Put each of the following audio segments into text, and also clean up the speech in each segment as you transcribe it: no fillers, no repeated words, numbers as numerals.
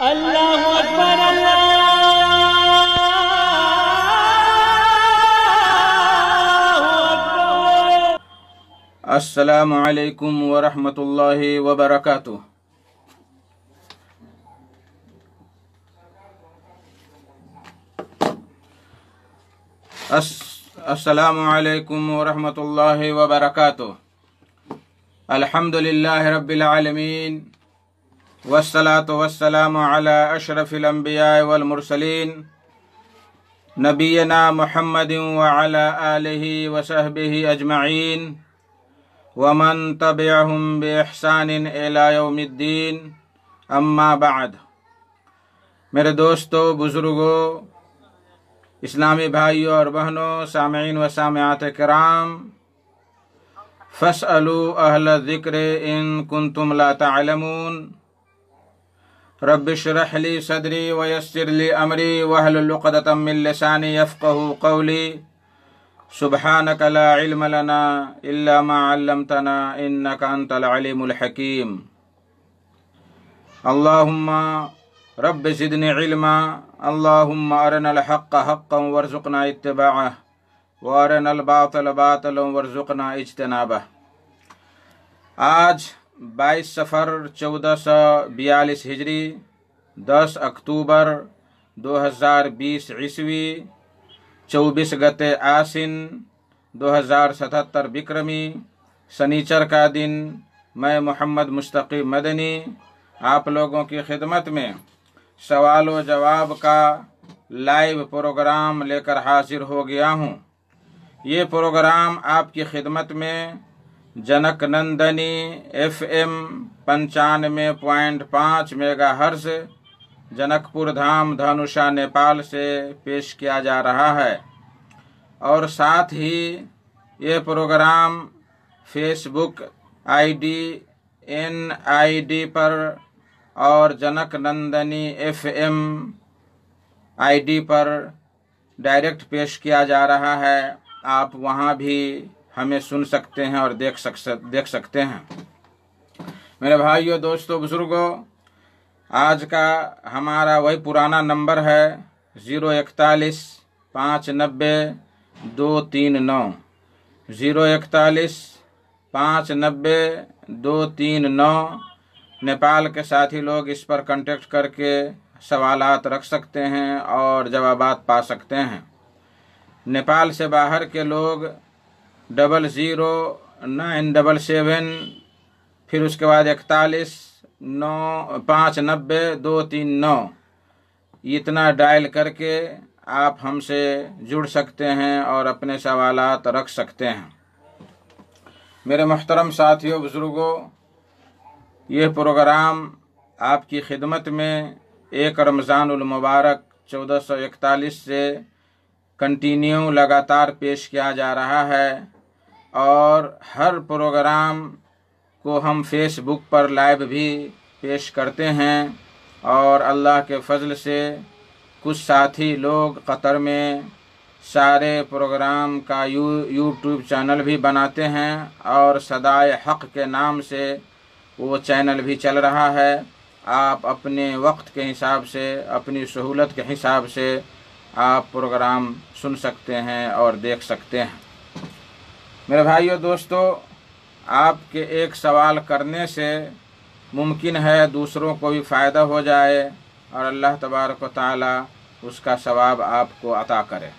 اللہ اکبر اللہ اکبر۔ السلام علیکم ورحمۃ اللہ وبرکاتہ۔ السلام علیکم ورحمۃ اللہ وبرکاتہ۔ الحمد للہ رب العالمین والصلاة والسلام علی اشرف الانبیاء والمرسلین نبینا محمد وعلی آلہ وصحبہ اجمعین ومن تبعہم بإحسان الی یوم الدین، اما بعد۔ میرے دوستو، بزرگوں، اسلامی بھائیوں اور بہنوں، سامعین و سامعات کرام، فاسألوا اہل الذکر ان کنتم لا تعلمون۔ رب اشرح لی صدری ویسر لی امری واحلل عقدۃ من لسانی یفقہوا قولی۔ سبحانک لا علم لنا الا ما علمتنا انک انت العلیم الحکیم۔ اللہم رب زدنی علما، اللہم ارنا الحق حقا وارزقنا اتباعہ وارنا الباطل باطلا وارزقنا اجتنابہ۔ آج 22 صفر 1442 ہجری، 10 اکتوبر 2020 عیسوی، 24 گتے آسن 2077 بکرمی، سنیچر کا دن، میں محمد مشتقی مدنی آپ لوگوں کی خدمت میں سوال و جواب کا لائیو پروگرام لے کر حاضر ہو گیا ہوں۔ یہ پروگرام آپ کی خدمت میں Janak Nandini FM 95.5 mega hertz, Janakpur Dham, دھنوشا، Nepal سے پیش کیا جا رہا ہے، اور ساتھ ہی یہ پروگرام فیس بک ID NID پر اور جنک نندنی FM ID پر ڈائریکٹ پیش کیا جا رہا ہے۔ آپ وہاں بھی ہمیں سن سکتے ہیں اور دیکھ سکتے ہیں۔ میرے بھائیوں، دوستوں، بزرگوں، آج کا ہمارا وہی پرانا نمبر ہے 041 590 239، 041 590 239۔ نیپال کے ساتھی لوگ اس پر کنٹیکٹ کر کے سوالات رکھ سکتے ہیں اور جوابات پا سکتے ہیں۔ نیپال سے باہر کے لوگ 00-977، پھر اس کے بعد 41-590 239، اتنا ڈائل کر کے آپ ہم سے جڑ سکتے ہیں اور اپنے سوالات رکھ سکتے ہیں۔ میرے محترم ساتھیوں، بزرگوں، یہ پروگرام آپ کی خدمت میں 1 رمضان المبارک 1441 سے کنٹینیو لگاتار پیش کیا جا رہا ہے، اور ہر پروگرام کو ہم فیس بک پر لائیو بھی پیش کرتے ہیں، اور اللہ کے فضل سے کچھ ساتھی لوگ قطر میں سارے پروگرام کا یوٹیوب چینل بھی بناتے ہیں، اور صدائے حق کے نام سے وہ چینل بھی چل رہا ہے۔ آپ اپنے وقت کے حساب سے، اپنی سہولت کے حساب سے آپ پروگرام سن سکتے ہیں اور دیکھ سکتے ہیں۔ میرے بھائیو، دوستو، آپ کے ایک سوال کرنے سے ممکن ہے دوسروں کو بھی فائدہ ہو جائے، اور اللہ تبارک و تعالی اس کا ثواب آپ کو عطا کرے۔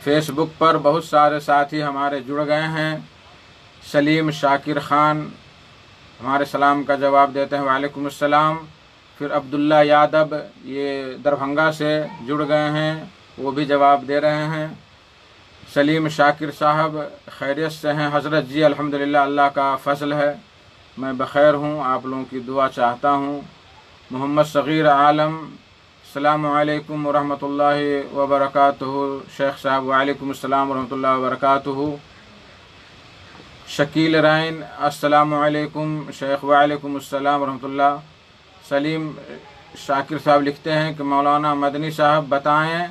فیس بک پر بہت سارے ساتھی ہمارے جڑ گئے ہیں۔ سلیم شاکر خان ہمارے سلام کا جواب دیتے ہیں، وعلیکم السلام۔ پھر عبداللہ یادب، یہ دربھنگا سے جڑ گئے ہیں، وہ بھی جواب دے رہے ہیں۔ سلیم شاکر صاحب خیریت سے ہیں؟ حضرت جی الحمدللہ، اللہ کا فضل ہے، میں بخیر ہوں، آپ لوگوں کی دعا چاہتا ہوں۔ محمد صغیر عالم، السلام علیکم ورحمۃ اللہ وبرکاتہ۔ شیخ صاحب، وعلیکم السلام ورحمۃ اللہ وبرکاتہ۔ شکیل رائن، السلام علیکم شیخ، وعلیکم السلام ورحمۃ اللہ۔ سلیم شاکر صاحب لکھتے ہیں کہ مولانا مدنی صاحب بتائیں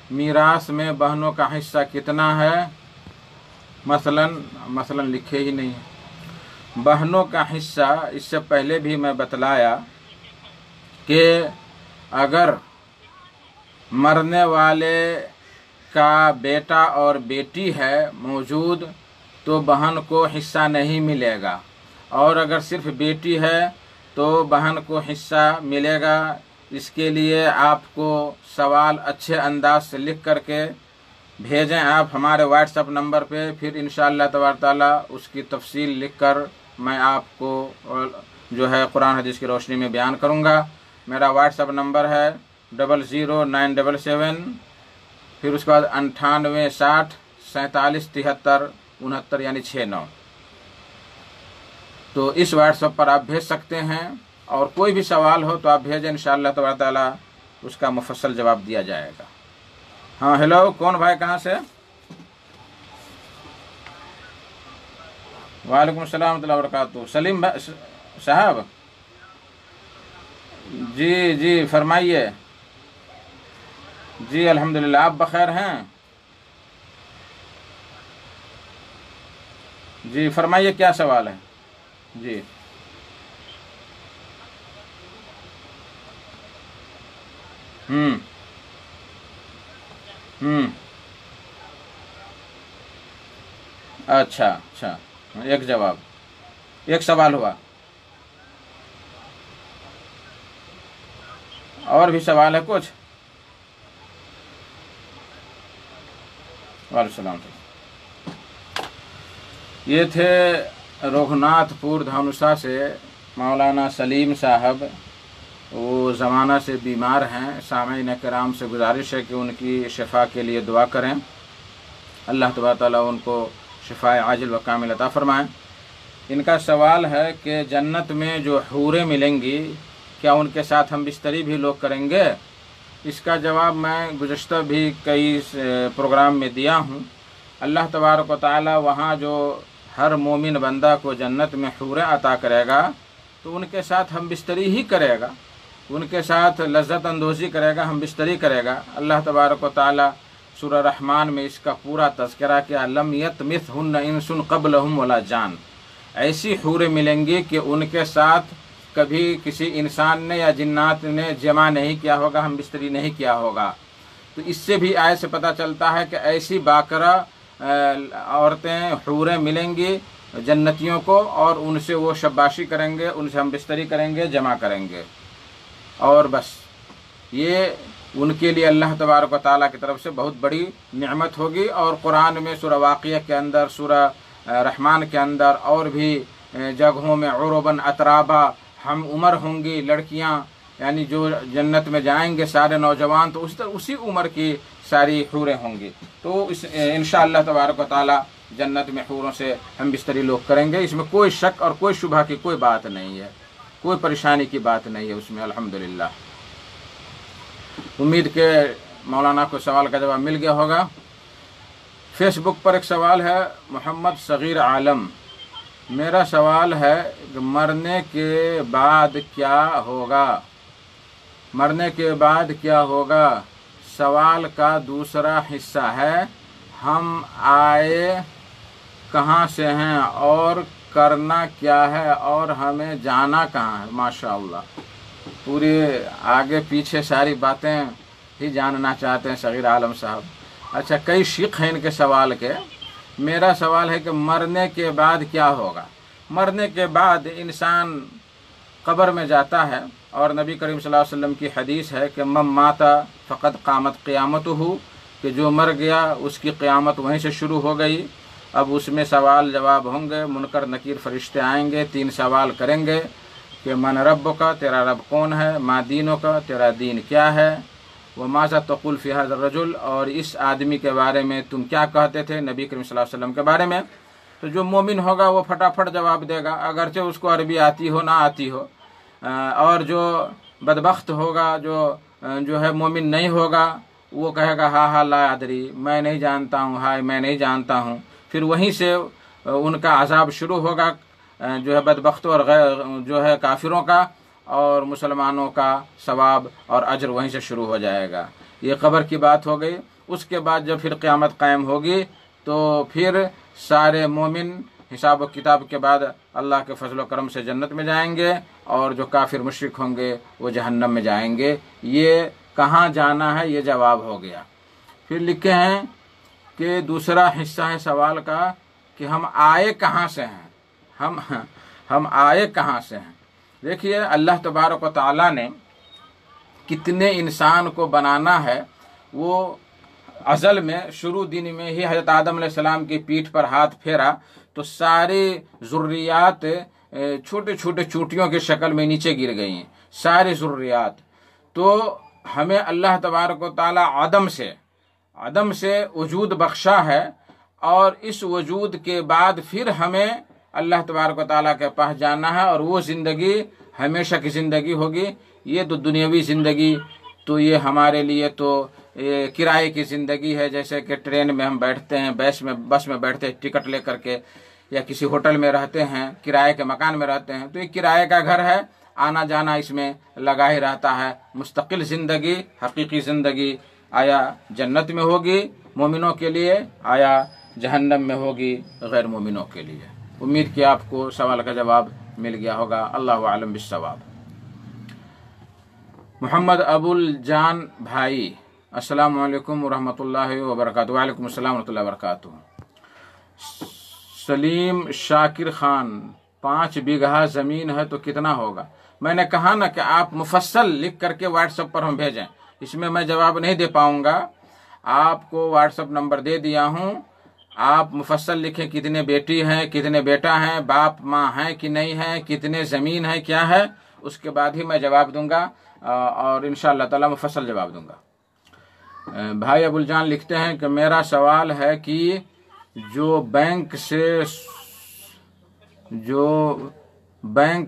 میراث میں بہنوں کا حصہ کتنا ہے؟ مثلاً لکھے ہی نہیں ہے۔ بہنوں کا حصہ اس سے پہلے بھی میں بتلایا کہ اگر مرنے والے کا بیٹا اور بیٹی ہے موجود تو بہن کو حصہ نہیں ملے گا، اور اگر صرف بیٹی ہے تو بہن کو حصہ ملے گا۔ اس کے لیے آپ کو سوال اچھے انداز سے لکھ کر کے بھیجیں آپ ہمارے واٹس ایپ نمبر پہ، پھر انشاءاللہ تبارک تعالیٰ اس کی تفصیل لکھ کر میں آپ کو جو ہے قرآن حدیث کی روشنی میں بیان کروں گا۔ میرا واٹس ایپ نمبر ہے 00977، پھر اس کے بعد 98 60 47 73 69 یعنی 69۔ تو اس واٹس ایپ پر آپ بھیج سکتے ہیں، اور کوئی بھی سوال ہو تو آپ بھیجیں، انشاءاللہ تبارک تعالیٰ اس کا مفصل جواب دیا جائے گا۔ ہاں ہیلو، کون بھائی کہاں سے؟ وعلیکم السلام ورحمۃ اللہ وبرکاتہ۔ سلیم صاحب، جی فرمائیے۔ جی الحمدللہ، آپ بخیر ہیں؟ جی فرمائیے، کیا سوال ہے؟ جی اچھا، ایک جواب، ایک سوال ہوا، اور بھی سوال ہے کچھ؟ وعلیکم السلام۔ یہ تھے رگھناتھ پور دھانوسا سے مولانا سلیم صاحب، وہ زمانہ سے بیمار ہیں۔ سامعین کرام سے گزارش ہے کہ ان کی شفا کے لیے دعا کریں، اللہ تبارک تعالیٰ ان کو شفاء عاجل و کامل عطا فرمائیں۔ ان کا سوال ہے کہ جنت میں جو حوریں ملیں گی، کیا ان کے ساتھ ہم بستری بھی لوگ کریں گے؟ اس کا جواب میں گزشتہ بھی کئی پروگرام میں دیا ہوں۔ اللہ تبارک و تعالیٰ وہاں جو ہر مومن بندہ کو جنت میں حوریں عطا کرے گا تو ان کے ساتھ ہم بستری ہی کرے گا، ان کے ساتھ لذت اندوزی کرے گا، ہم بستری کرے گا۔ اللہ تبارک و تعالیٰ سورہ رحمان میں اس کا پورا تذکرہ کیا، لم یطمثہن انس قبلہم ولا جان۔ ایسی حوریں ملیں گی کہ ان کے ساتھ کبھی کسی انسان نے یا جنات نے جمع نہیں کیا ہوگا، ہم بستری نہیں کیا ہوگا۔ تو اس سے بھی آیت سے پتہ چلتا ہے کہ ایسی باکرہ عورتیں حوریں ملیں گی جنتیوں کو، اور ان سے وہ شباشی کریں گے، ان سے ہم بستری کریں گے، جمع کریں گے، اور بس یہ ان کے لیے اللہ تبارک و تعالیٰ کی طرف سے بہت بڑی نعمت ہوگی۔ اور قرآن میں سورہ واقعہ کے اندر، سورہ رحمان کے اندر اور بھی جگہوں میں عرباً اترابا، ہم عمر ہوں گی لڑکیاں، یعنی جو جنت میں جائیں گے سارے نوجوان تو اسی عمر کی ساری حوریں ہوں گی۔ تو انشاءاللہ تبارک و تعالیٰ جنت میں حوروں سے ہم بستری لوگ کریں گے، اس میں کوئی شک اور کوئی شبہ کی کوئی بات نہیں ہے، کوئی پریشانی کی بات نہیں ہے اس میں، الحمدللہ۔ امید کہ مولانا کو سوال کا جواب مل گیا ہوگا۔ فیس بک پر ایک سوال ہے، محمد صغیر عالم۔ میرا سوال ہے کہ مرنے کے بعد کیا ہوگا؟ مرنے کے بعد کیا ہوگا؟ سوال کا دوسرا حصہ ہے، ہم آئے کہاں سے ہیں اور کرنا کیا ہے اور ہمیں جانا کہاں ہے؟ ماشاءاللہ، پوری آگے پیچھے ساری باتیں ہی جاننا چاہتے ہیں صغیر عالم صاحب۔ اچھا، کئی شق ہیں ان کے سوال کے۔ میرا سوال ہے کہ مرنے کے بعد کیا ہوگا؟ مرنے کے بعد انسان قبر میں جاتا ہے، اور نبی کریم صلی اللہ علیہ وسلم کی حدیث ہے کہ من مات فقد قامت قیامتہ، کہ جو مر گیا اس کی قیامت وہیں سے شروع ہو گئی۔ اب اس میں سوال جواب ہوں گے، منکر نکیر فرشتے آئیں گے، 3 سوال کریں گے کہ من رب کا، تیرا رب کون ہے، ما دینوں کا، تیرا دین کیا ہے، وماذا تقول فی ھذا الرجل، اور اس آدمی کے بارے میں تم کیا کہتے تھے نبی کریم صلی اللہ علیہ وسلم کے بارے میں۔ تو جو مومن ہوگا وہ پھٹافٹ جواب دے گا، اگرچہ اس کو عربی آتی ہو نہ آتی ہو، اور جو بدبخت ہوگا، جو ہے مومن نہیں ہوگا، وہ کہے گا ہاں لا ادری، میں نہیں جانتا ہوں، ہائے میں نہیں جانتا ہوں۔ پھر وہیں سے ان کا عذاب شروع ہوگا، جو ہے بدبختوں اور جو ہے کافروں کا، اور مسلمانوں کا ثواب اور اجر وہیں سے شروع ہو جائے گا۔ یہ قبر کی بات ہو گئی۔ اس کے بعد جب پھر قیامت قائم ہوگی تو پھر سارے مومن حساب و کتاب کے بعد اللہ کے فضل و کرم سے جنت میں جائیں گے، اور جو کافر مشرک ہوں گے وہ جہنم میں جائیں گے۔ یہ کہاں جانا ہے یہ جواب ہو گیا۔ پھر لکھے ہیں کہ دوسرا حصہ ہے سوال کا کہ ہم آئے کہاں سے ہیں، ہم آئے کہاں سے ہیں۔ دیکھیے اللہ تبارک و تعالیٰ نے کتنے انسان کو بنانا ہے، وہ ازل میں شروع دن میں ہی حضرت آدم علیہ السلام کی پیٹھ پر ہاتھ پھیرا تو ساری ذریات چھوٹے چھوٹے چوٹیوں کی شکل میں نیچے گر گئی ہیں، ساری ذریات۔ تو ہمیں اللہ تبارک و تعالیٰ عدم سے وجود بخشا ہے، اور اس وجود کے بعد پھر ہمیں اللہ تبارک و تعالیٰ کے پاس جانا ہے، اور وہ زندگی ہمیشہ کی زندگی ہوگی۔ یہ تو دنیاوی زندگی تو یہ ہمارے لیے تو کرائے کی زندگی ہے، جیسے کہ ٹرین میں ہم بیٹھتے ہیں، بس میں بیٹھتے ہیں ٹکٹ لے کر کے، یا کسی ہوٹل میں رہتے ہیں، کرائے کے مکان میں رہتے ہیں، تو یہ کرائے کا گھر ہے، آنا جانا اس میں لگا ہی رہتا ہے۔ مستقل زندگی، حقیقی زندگی آیا جنت میں ہوگی مومنوں کے لیے، آیا جہنم میں ہوگی غیر مومنوں کے لیے۔ امید کہ آپ کو سوال کا جواب مل گیا ہوگا۔ اللہ اعلم بالصواب۔ محمد ابو الجان بھائی، السلام علیکم ورحمۃ اللہ وبرکاتہ۔ وعلیکم السلام ورحمۃ اللہ وبرکاتہ۔ سلیم شاکر خان، 5 بیگھہ زمین ہے تو کتنا ہوگا؟ میں نے کہا نا کہ آپ مفصل لکھ کر کے واٹس ایپ پر ہم بھیجیں، اس میں میں جواب نہیں دے پاؤں گا۔ آپ کو واٹس ایپ نمبر دے دیا ہوں، آپ مفصل لکھیں کتنے بیٹی ہیں، کتنے بیٹا ہیں، باپ ماں ہیں کہ نہیں ہیں، کتنے زمین ہے، کیا ہے، اس کے بعد ہی میں جواب دوں گا، اور انشاءاللہ تعالی مفصل جواب دوں گا۔ بھائی ابو الجان لکھتے ہیں کہ میرا سوال ہے کہ جو بینک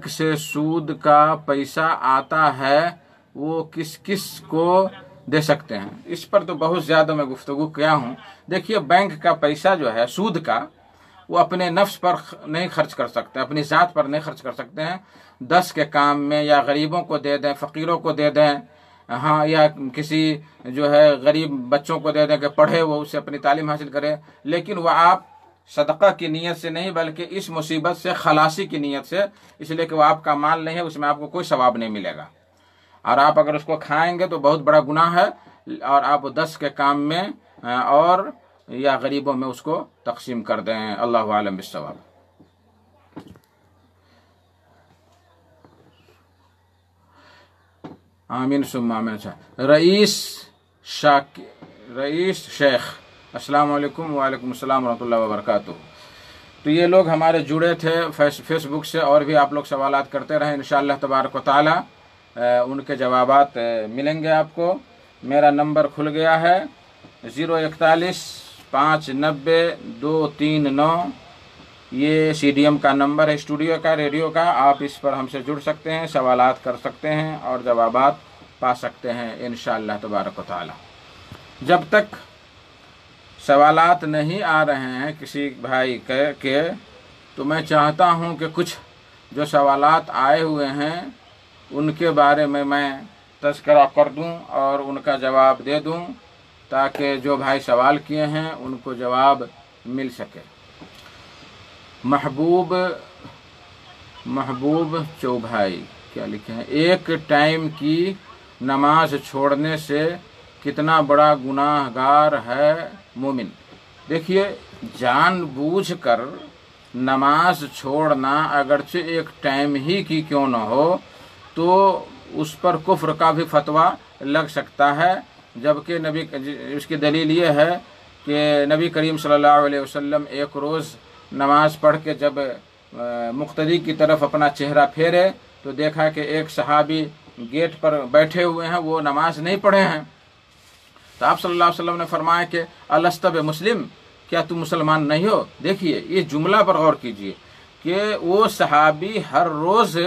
سے سود کا پیسہ آتا ہے وہ کس کس کو دے سکتے ہیں؟ اس پر تو بہت زیادہ میں گفتگو کیا ہوں۔ دیکھیے بینک کا پیسہ جو ہے سود کا، وہ اپنے نفس پر نہیں خرچ کر سکتے، اپنی ذات پر نہیں خرچ کر سکتے ہیں۔ 10 کے کام میں یا غریبوں کو دے دیں، فقیروں کو دے دیں، ہاں، یا کسی جو ہے غریب بچوں کو دے دیں کہ پڑھے، وہ اس سے اپنی تعلیم حاصل کرے، لیکن وہ آپ صدقہ کی نیت سے نہیں بلکہ اس مصیبت سے خلاصی کی نیت سے، اس لیے کہ وہ آپ کا مال نہیں ہے، اس میں آپ کو کوئی ثواب نہیں ملے گا، اور آپ اگر اس کو کھائیں گے تو بہت بڑا گناہ ہے، اور آپ 10 کے کام میں اور یا غریبوں میں اس کو تقسیم کر دیں۔ اللہ عالم بالصواب۔ آمین ثم آمین۔ رئیس شیخ، السلام علیکم۔ وعلیکم السلام ورحمۃ اللہ وبرکاتہ۔ تو یہ لوگ ہمارے جڑے تھے فیس بک سے، اور بھی آپ لوگ سوالات کرتے رہیں، انشاءاللہ تبارک و تعالی ان کے جوابات ملیں گے آپ کو۔ میرا نمبر کھل گیا ہے 041 590 239، یہ CDM کا نمبر ہے، اسٹوڈیو کا، ریڈیو کا۔ آپ اس پر ہم سے جڑ سکتے ہیں، سوالات کر سکتے ہیں اور جوابات پا سکتے ہیں انشاءاللہ تبارک و تعالی۔ جب تک سوالات نہیں آ رہے ہیں کسی بھائی کے، تو میں چاہتا ہوں کہ کچھ جو سوالات آئے ہوئے ہیں ان کے بارے میں تذکرہ کر دوں اور ان کا جواب دے دوں، تاکہ جو بھائی سوال کیے ہیں ان کو جواب مل سکے۔ محبوب چوبھائی کیا لکھے ہیں؟ ایک ٹائم کی نماز چھوڑنے سے کتنا بڑا گناہ گار ہے مومن؟ دیکھیے جان بوجھ کر نماز چھوڑنا اگرچہ ایک ٹائم ہی کی کیوں نہ ہو تو اس پر کفر کا بھی فتویٰ لگ سکتا ہے، جبکہ اس کی دلیل یہ ہے کہ نبی کریم صلی اللہ علیہ وسلم ایک روز نماز پڑھ کے جب مقتدی کی طرف اپنا چہرہ پھیرے تو دیکھا کہ ایک صحابی گیٹ پر بیٹھے ہوئے ہیں، وہ نماز نہیں پڑھے ہیں، تو آپ صلی اللہ علیہ وسلم نے فرمایا کہ الست بمسلم، کیا تم مسلمان نہیں ہو؟ دیکھیے یہ جملہ پر غور کیجئے کہ وہ صحابی ہر روز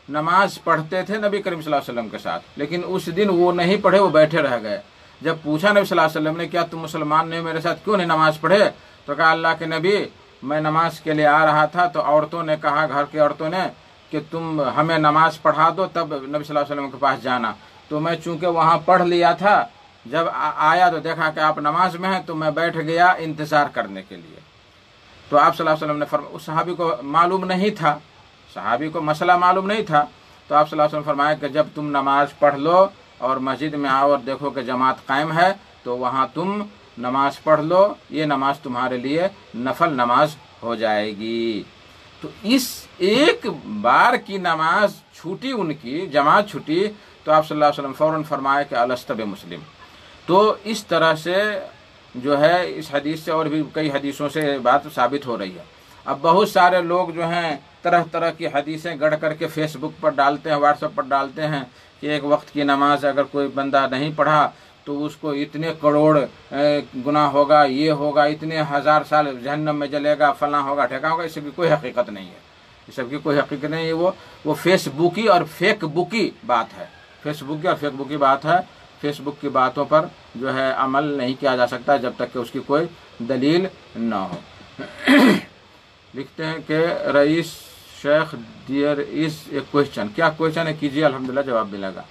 نماز پڑھتے تھے نبی کریم صلی اللہ علیہ وسلم کے ساتھ، لیکن اس دن وہ نہیں پڑھے، وہ بیٹھے رہ گئے۔ جب پوچھا نبی صلی اللہ علیہ وسلم نے کیا تم مسلمان نہیں ہو، میرے ساتھ کیوں نہیں نماز پڑھے؟ تو کہا اللہ کے نبی میں نماز کے لیے آ رہا تھا تو عورتوں نے کہا، گھر کی عورتوں نے، کہ تم ہمیں نماز پڑھا دو تب نبی صلی اللہ علیہ وسلم کے پاس جانا، تو میں چونکہ وہاں پڑھ لیا تھا، جب آیا تو دیکھا کہ آپ نماز میں ہیں تو میں بیٹھ گیا انتظار کرنے کے لیے۔ تو آپ صلی اللہ علیہ وسلم نے فرمایا، اس صحابی کو معلوم نہیں تھا، صحابی کو مسئلہ معلوم نہیں تھا، تو آپ صلی اللہ علیہ وسلم فرمایا کہ جب تم نماز پڑھ لو اور مسجد میں آؤ اور دیکھو کہ جماعت قائم ہے تو وہاں تم نماز پڑھ لو، یہ نماز تمہارے لیے نفل نماز ہو جائے گی۔ تو اس ایک بار کی نماز چھوٹی، ان کی جماعت چھوٹی، تو آپ صلی اللہ علیہ وسلم فوراً فرمایا کہ الست بمسلم۔ تو اس طرح سے جو ہے اس حدیث سے اور بھی کئی حدیثوں سے بات ثابت ہو رہی ہے۔ اب بہت سارے لوگ جو ہیں طرح طرح کی حدیثیں گڑھ کر کے فیس بک پر ڈالتے ہیں، واٹس ایپ پر ڈالتے ہیں کہ ایک وقت کی نماز اگر کوئی بندہ نہیں پڑھا تو اس کو اتنے کروڑ گناہ ہوگا، یہ ہوگا، اتنے ہزار سال جہنم میں جلے گا، فلاں ہوگا، ٹھیکا ہوگا۔ اس کی کوئی حقیقت نہیں ہے، اس سب کی کوئی حقیقت نہیں ہے۔ وہ فیس بکی اور فیک بکی بات ہے، فیس بکی اور فیک بکی بات ہے۔ فیس بک کی باتوں پر جو ہے عمل نہیں کیا جا سکتا جب تک کہ اس کی کوئی دلیل نہ ہو۔ لکھتے ہیں کہ رئیس شیخ دیئر از اے کوشچن، کیا کوشچن ہے کیجیے، الحمدللہ جواب ملے گا۔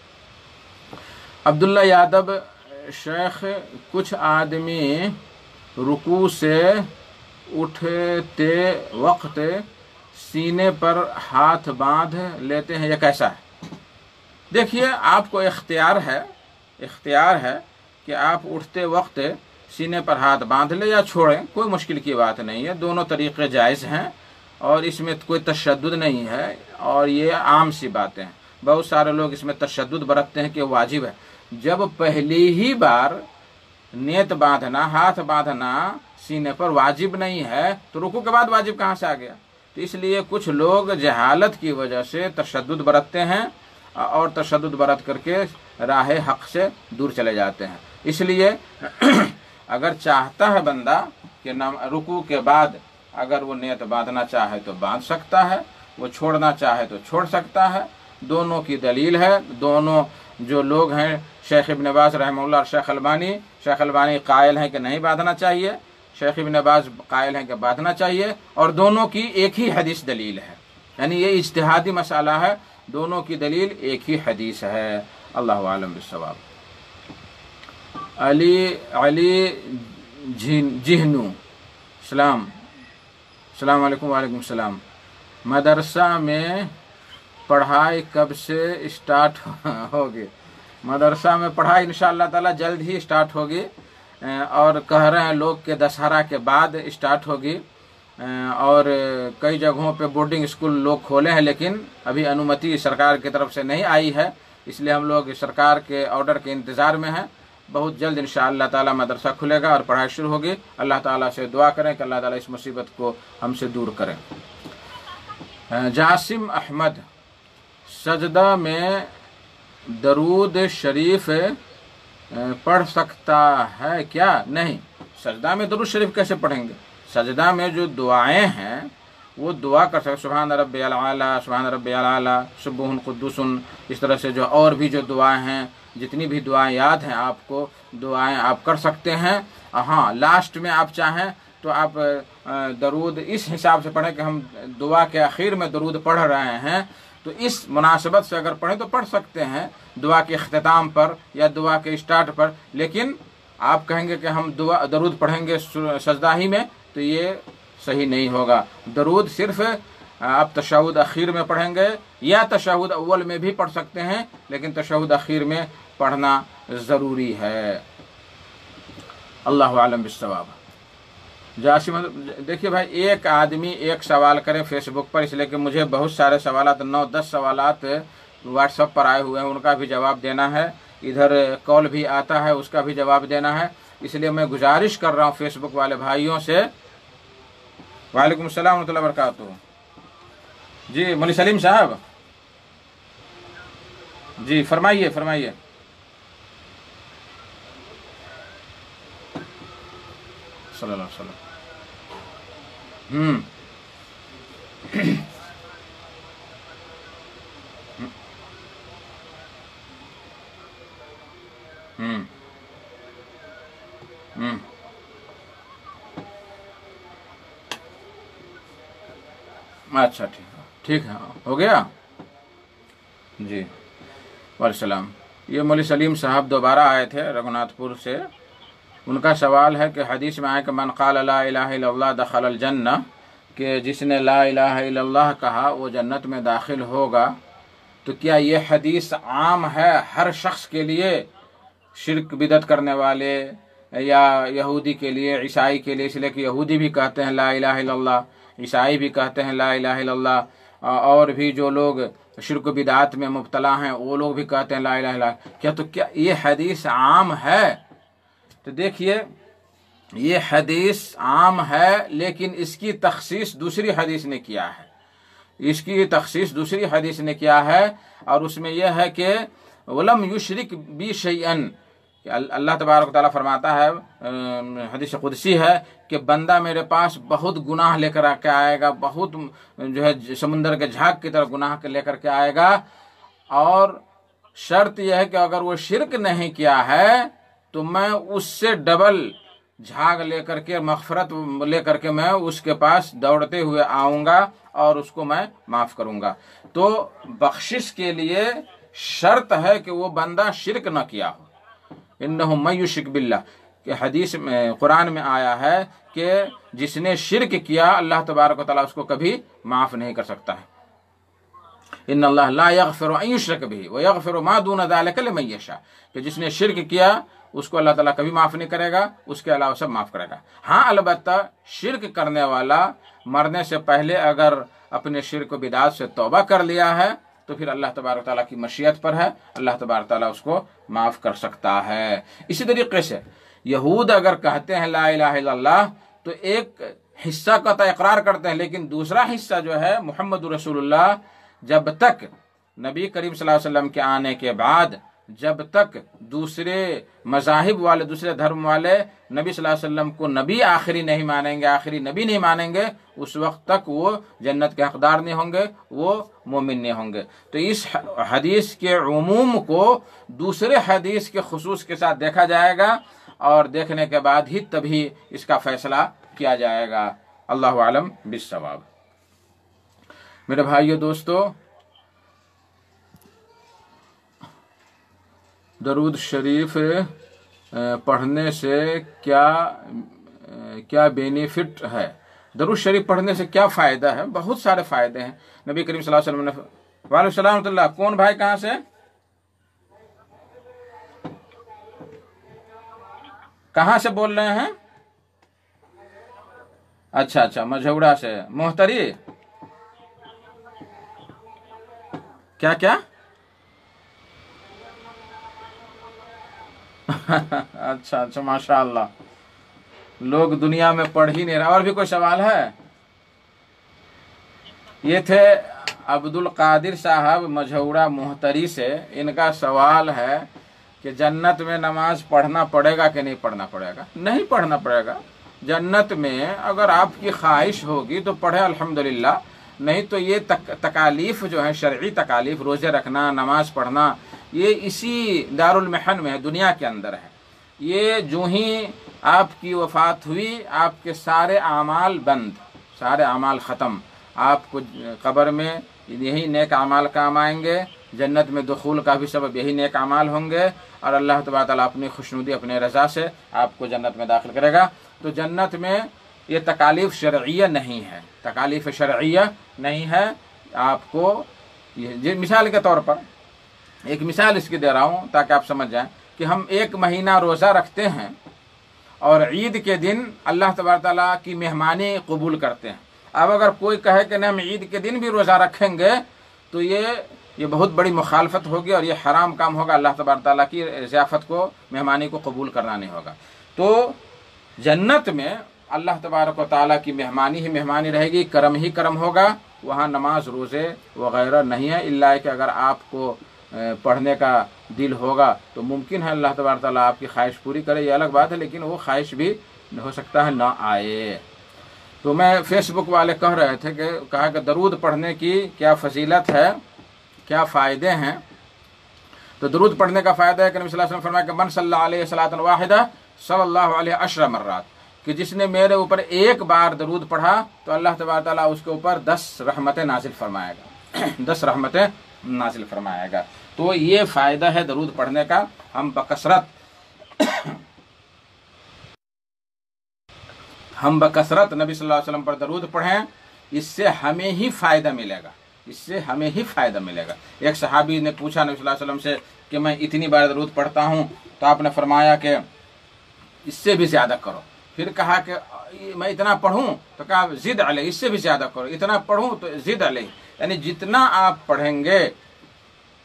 عبداللہ یادب شیخ، کچھ آدمی رکوع سے اٹھتے وقت سینے پر ہاتھ باندھ لیتے ہیں، یہ کیسا ہے؟ دیکھیے، آپ کو اختیار ہے کہ آپ اٹھتے وقت سینے پر ہاتھ باندھ لیں یا چھوڑیں، کوئی مشکل کی بات نہیں ہے، دونوں طریقے جائز ہیں اور اس میں کوئی تشدد نہیں ہے، اور یہ عام سی باتیں ہیں۔ بہت سارے لوگ اس میں تشدد برتتے ہیں کہ واجب ہے۔ جب پہلی ہی بار نیت باندھنا، ہاتھ باندھنا سینے پر واجب نہیں ہے تو رکوع کے بعد واجب کہاں سے آ گیا؟ تو اس لیے کچھ لوگ جہالت کی وجہ سے تشدد برتتے ہیں اور تشدد برت کر کے راہ حق سے دور چلے جاتے ہیں۔ اس لیے اگر چاہتا ہے بندہ کہ رکوع کے بعد اگر وہ نیت باندھنا چاہے تو باندھ سکتا ہے، وہ چھوڑنا چاہے تو چھوڑ سکتا ہے، دونوں کی دلیل ہے۔ دونوں جو لوگ ہیں، شیخ ابن باز رحمہ اللہ اور شیخ البانی قائل ہیں کہ نہیں باندھنا چاہیے، شیخ ابن باز قائل ہیں کہ باندھنا چاہیے، اور دونوں کی ایک ہی حدیث دلیل ہے، یعنی یہ اجتہادی مسئلہ ہے، دونوں کی دلیل ایک ہی حدیث ہے۔ اللہ عالم بالصواب۔ علی جہنو، السلام علیکم۔ وعلیکم السلام۔ مدرسہ میں پڑھائی کب سے اسٹارٹ ہوگی؟ مدرسہ میں پڑھائی انشاءاللہ تعالی جلد ہی اسٹارٹ ہوگی، اور کہہ رہے ہیں لوگ کہ دسہرہ کے بعد اسٹارٹ ہوگی، اور کئی جگہوں پہ بورڈنگ اسکول لوگ کھولے ہیں لیکن ابھی انومتی سرکار کی طرف سے نہیں آئی ہے، اس لیے ہم لوگ سرکار کے آرڈر کے انتظار میں ہیں۔ بہت جلد انشاءاللہ تعالی مدرسہ کھلے گا اور پڑھائی شروع ہوگی۔ اللہ تعالیٰ سے دعا کریں کہ اللہ تعالیٰ اس مصیبت کو ہم سے دور کریں۔ جاسم احمد، سجدہ میں درود شریف پڑھ سکتا ہے کیا؟ نہیں، سجدہ میں درود شریف کیسے پڑھیں گے؟ سجدہ میں جو دعائیں ہیں وہ دعا کر سکتے، سبحان ربی الاعلیٰ، سبحان ربی الاعلیٰ، سبوح قدوس، اس طرح سے جو اور بھی جو دعائیں ہیں، جتنی بھی دعائیں یاد ہیں آپ کو، دعائیں آپ کر سکتے ہیں۔ ہاں، لاسٹ میں آپ چاہیں تو آپ درود اس حساب سے پڑھیں کہ ہم دعا کے آخر میں درود پڑھ رہے ہیں، تو اس مناسبت سے اگر پڑھیں تو پڑھ سکتے ہیں دعا کے اختتام پر یا دعا کے اسٹارٹ پر، لیکن آپ کہیں گے کہ ہم درود پڑھیں گے سجدہ ہی میں تو یہ صحیح نہیں ہوگا۔ درود صرف آپ تشہد اخیر میں پڑھیں گے یا تشہد اول میں بھی پڑھ سکتے ہیں، لیکن تشہد اخیر میں پڑھنا ضروری ہے۔ اللہ عالم بالصواب۔ جاسم، دیکھیے بھائی، ایک آدمی ایک سوال کرے فیس بک پر، اس لیے کہ مجھے بہت سارے سوالات، 9-10 سوالات واٹس ایپ پر آئے ہوئے ہیں، ان کا بھی جواب دینا ہے، ادھر کال بھی آتا ہے اس کا بھی جواب دینا ہے، اس لیے میں گزارش کر رہا ہوں فیس بک والے بھائیوں سے۔ وعلیکم السلام ورحمۃ اللہ وبرکاتہ۔ جی مولی سلیم صاحب، جی فرمائیے۔ صلی اللہ علیہ وسلم۔ اچھا، ٹھیک ہے، ہو گیا جی۔ وعلیکم السلام۔ یہ مولی سلیم صاحب دوبارہ آئے تھے رگھوناتھ پور سے، ان کا سوال ہے کہ حدیث میں آئے کہ من قال لا الہ الا اللہ دخل الجنہ، کہ جس نے لا الہ الا اللہ کہا وہ جنت میں داخل ہوگا، تو کیا یہ حدیث عام ہے ہر شخص کے لیے؟ شرک بدعت کرنے والے یا یہودی کے لیے، عیسائی کے لیے، اس لیے کہ یہودی بھی کہتے ہیں لا الہ الا اللہ، عیسائی بھی کہتے ہیں لا الہ الا اللہ، اور بھی جو لوگ شرک و بدعات میں مبتلا ہیں وہ لوگ بھی کہتے ہیں لا الہ الا اللہ۔ کیا یہ حدیث عام ہے؟ تو دیکھیے یہ حدیث عام ہے، لیکن اس کی تخصیص دوسری حدیث نے کیا ہے، اس کی تخصیص دوسری حدیث نے کیا ہے، اور اس میں یہ ہے کہ وَلَمْ يُشْرِكْ بِي شَيْئًا، اللہ تبارک و تعالیٰ فرماتا ہے، حدیث قدسی ہے کہ بندہ میرے پاس بہت گناہ لے کر کے آئے گا، بہت جو ہے سمندر کے جھاگ کی طرح گناہ لے کر کے آئے گا، اور شرط یہ ہے کہ اگر وہ شرک نہیں کیا ہے تو میں اس سے ڈبل جھاگ لے کر کے، مغفرت لے کر کے میں اس کے پاس دوڑتے ہوئے آؤں گا اور اس کو میں معاف کروں گا۔ تو بخشش کے لیے شرط ہے کہ وہ بندہ شرک نہ کیا ہو۔ انہ من یشرک باللہ، کہ حدیث میں قرآن میں آیا ہے کہ جس نے شرک کیا اللہ تبارک و تعالیٰ اس کو کبھی معاف نہیں کر سکتا ہے۔ ان اللہ لا یغفر ان یشرک بہ ویغفر ما دون ذلک لمن یشاء، کہ جس نے شرک کیا اس کو اللہ تعالیٰ کبھی معاف نہیں کرے گا، اس کے علاوہ سب معاف کرے گا۔ ہاں البتہ شرک کرنے والا مرنے سے پہلے اگر اپنے شرک و بدعات سے توبہ کر لیا ہے تو پھر اللہ تبارک تعالیٰ کی مشیت پر ہے، اللہ تبارک تعالیٰ اس کو معاف کر سکتا ہے۔ اسی طریقے سے یہود اگر کہتے ہیں لا الہ الا اللہ تو ایک حصہ کا تو اقرار کرتے ہیں، لیکن دوسرا حصہ جو ہے محمد رسول اللہ، جب تک نبی کریم صلی اللہ علیہ وسلم کے آنے کے بعد جب تک دوسرے مذاہب والے، دوسرے دھرم والے نبی صلی اللہ علیہ وسلم کو نبی آخری نہیں مانیں گے، آخری نبی نہیں مانیں گے، اس وقت تک وہ جنت کے حقدار نہیں ہوں گے، وہ مومن نہیں ہوں گے۔ تو اس حدیث کے عموم کو دوسرے حدیث کے خصوص کے ساتھ دیکھا جائے گا، اور دیکھنے کے بعد ہی تبھی اس کا فیصلہ کیا جائے گا۔ اللہ اعلم بالصواب۔ میرے بھائیو دوستو، درود شریف پڑھنے سے کیا بینیفٹ ہے؟ درود شریف پڑھنے سے کیا فائدہ ہے؟ بہت سارے فائدے ہیں۔ نبی کریم صلی اللہ علیہ وسلم نے، وعلیکم السلام ورحمۃ اللہ، کون بھائی کہاں سے؟ کہاں سے بول رہے ہیں؟ اچھا مجھوڑا سے۔ محتری کیا اچھا ماشاء اللہ، لوگ دنیا میں پڑھ ہی نہیں رہا۔ اور بھی کوئی سوال ہے؟ یہ تھے عبد القادر صاحب مجھوڑا محتری سے، ان کا سوال ہے کہ جنت میں نماز پڑھنا پڑے گا کہ نہیں پڑھنا پڑے گا؟ نہیں پڑھنا پڑے گا۔ جنت میں اگر آپ کی خواہش ہوگی تو پڑھے الحمدللہ، نہیں تو یہ تکالیف جو ہیں، شرعی تکالیف، روزے رکھنا، نماز پڑھنا، یہ اسی دار المحن میں ہے، دنیا کے اندر ہے۔ یہ جو ہی آپ کی وفات ہوئی آپ کے سارے اعمال بند، سارے اعمال ختم، آپ کو قبر میں یہی نیک اعمال کام آئیں گے، جنت میں دخول کا بھی سبب یہی نیک اعمال ہوں گے، اور اللہ تبارک تعالیٰ اپنی خوشنودی، اپنے رضا سے آپ کو جنت میں داخل کرے گا۔ تو جنت میں یہ تکالیف شرعیہ نہیں ہے، تکالیف شرعیہ نہیں ہے۔ آپ کو مثال کے طور پر ایک مثال اس کی دے رہا ہوں تاکہ آپ سمجھ جائیں کہ ہم 1 مہینہ روزہ رکھتے ہیں اور عید کے دن اللہ تبارک تعالیٰ کی مہمانی قبول کرتے ہیں۔ اب اگر کوئی کہے کہ نہیں ہم عید کے دن بھی روزہ رکھیں گے تو یہ بہت بڑی مخالفت ہوگی اور یہ حرام کام ہوگا، اللہ تبارک تعالیٰ کی ضیافت کو، مہمانی کو قبول کرنا نہیں ہوگا۔ تو جنت میں اللہ تبارک و تعالیٰ کی مہمانی ہی مہمانی رہے گی، کرم ہی کرم ہوگا، وہاں نماز روزے وغیرہ نہیں ہے، الا کہ اگر آپ کو پڑھنے کا دل ہوگا تو ممکن ہے اللہ تبارک تعالیٰ آپ کی خواہش پوری کرے، یہ الگ بات ہے، لیکن وہ خواہش بھی ہو سکتا ہے نہ آئے۔ تو میں فیس بک والے کہہ رہے تھے کہ کہا کہ درود پڑھنے کی کیا فضیلت ہے، کیا فائدے ہیں؟ تو درود پڑھنے کا فائدہ ہے کہ نبی صلی اللہ علیہ وسلم فرمایا کہ من صلی اللہ علیہ صلاۃ واحدہ صلی اللہ علیہ 10 مرات، کہ جس نے میرے اوپر 1 بار درود پڑھا تو اللہ تبارک تعالیٰ اس کے اوپر 10 رحمتیں نازل فرمائے گا، 10 رحمتیں نازل فرمائے گا۔ تو یہ فائدہ ہے درود پڑھنے کا۔ ہم بکثرت نبی صلی اللہ علیہ وسلم پر درود پڑھیں، اس سے ہمیں ہی فائدہ ملے گا، اس سے ہمیں ہی فائدہ ملے گا۔ ایک صحابی نے پوچھا نبی صلی اللہ علیہ وسلم سے کہ میں اتنی بار درود پڑھتا ہوں، تو آپ نے فرمایا کہ اس سے بھی زیادہ کرو۔ پھر کہا کہ میں اتنا پڑھوں، تو کہا زد علیہ، اس سے بھی زیادہ کرو، اتنا پڑھوں تو زد علیہ، یعنی جتنا آپ پڑھیں گے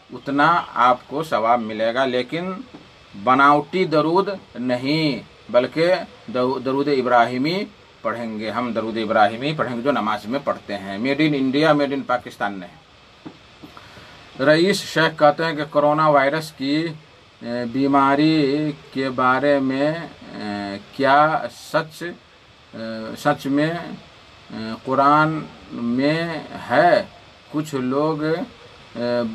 اتنا آپ کو ثواب ملے گا، لیکن بناوٹی درود نہیں، بلکہ درود ابراہیمی پڑھیں گے۔ ہم درود ابراہیمی پڑھیں گے جو نماز میں پڑھتے ہیں، made in India, made in Pakistan نہیں۔ رئیس شیخ کہتے ہیں کہ کرونا وائرس کی بیماری کے بارے میں کیا سچ میں قرآن میں ہے؟ کچھ لوگ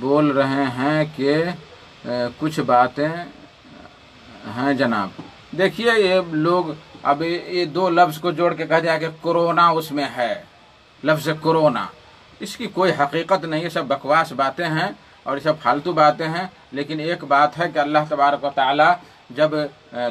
بول رہے ہیں کہ کچھ باتیں ہیں جناب۔ دیکھیے یہ لوگ اب یہ دو لفظ کو جوڑ کے کہہ دیا کہ کرونا اس میں ہے، لفظ کرونا، اس کی کوئی حقیقت نہیں، یہ سب بکواس باتیں ہیں اور یہ سب فالتو باتیں ہیں۔ لیکن ایک بات ہے کہ اللہ تبارک و تعالی جب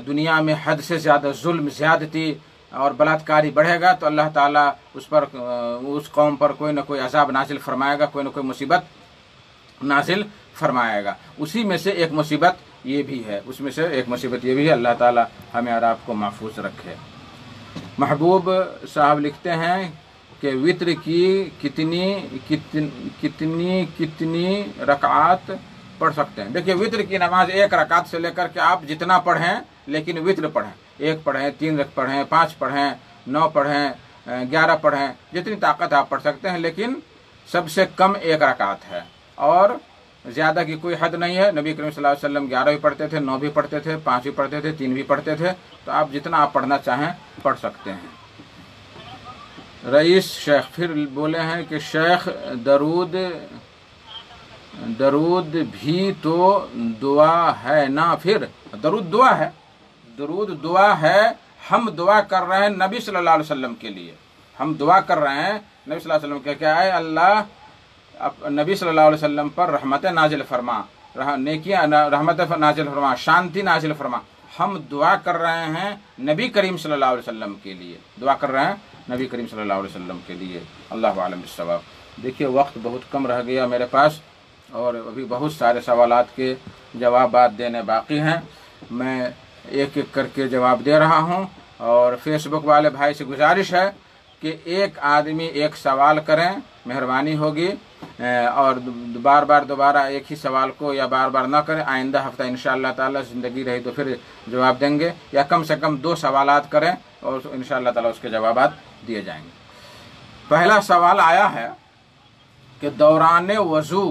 دنیا میں حد سے زیادہ ظلم، زیادتی اور بلاತ್ಕಾری بڑھے گا تو اللہ تعالیٰ اس قوم پر کوئی نہ کوئی عذاب نازل فرمائے گا، کوئی نہ کوئی مصیبت نازل فرمائے گا۔ اسی میں سے ایک مصیبت یہ بھی ہے، اس میں سے ایک مصیبت یہ بھی ہے۔ اللہ تعالیٰ ہمیں اور آپ کو محفوظ رکھے۔ محبوب صاحب لکھتے ہیں کہ وتر کی کتنی رکعات پڑھ سکتے ہیں؟ دیکھیے وتر کی نماز 1 رکعت سے لے کر کے آپ جتنا پڑھیں، لیکن وتر پڑھیں، 1 پڑھیں، 3 پڑھیں، 5 پڑھیں، 9 پڑھیں، 11 پڑھیں، جتنی طاقت آپ پڑھ سکتے ہیں، لیکن سب سے کم 1 رکعت ہے اور زیادہ کی کوئی حد نہیں ہے۔ نبی کریم صلی اللہ علیہ وسلم 11 بھی پڑھتے تھے، 9 بھی پڑھتے تھے، 5 بھی پڑھتے تھے، 3 بھی پڑھتے تھے، تو آپ جتنا آپ پڑھنا چاہیں پڑھ سکتے ہیں۔ رئیس شیخ پھر بولے ہیں کہ شیخ درود بھی تو دعا ہے نا؟ پھر درود دعا ہے، درود دعا ہے۔ ہم دعا کر رہے ہیں نبی صلی اللہ علیہ وسلم کے لیے، ہم دعا کر رہے ہیں نبی صلی اللہ علیہ وسلم کے کہ اے اللہ نبی صلی اللہ علیہ وسلم پر رحمت نازل فرما، نیکیاں رحمت نازل فرما، شانتی نازل فرما۔ ہم دعا کر رہے ہیں نبی کریم صلی اللہ علیہ وسلم کے لیے، دعا کر رہے ہیں نبی کریم صلی اللہ علیہ وسلم کے لیے۔ اللہ عالم بالصواب۔ دیکھیے وقت بہت کم رہ گیا میرے پاس اور ابھی بہت سارے سوالات کے جوابات دینے باقی ہیں، میں ایک ایک کر کے جواب دے رہا ہوں۔ اور فیس بک والے بھائی سے گزارش ہے کہ ایک آدمی ایک سوال کریں، مہربانی ہوگی، اور بار بار دوبارہ ایک ہی سوال کو یا بار بار نہ کریں۔ آئندہ ہفتہ انشاءاللہ تعالی زندگی رہی تو پھر جواب دیں گے، یا کم سے کم 2 سوالات کریں اور انشاءاللہ تعالی اس کے جوابات دیے جائیں گے۔ پہلا سوال آیا ہے کہ دوران وضو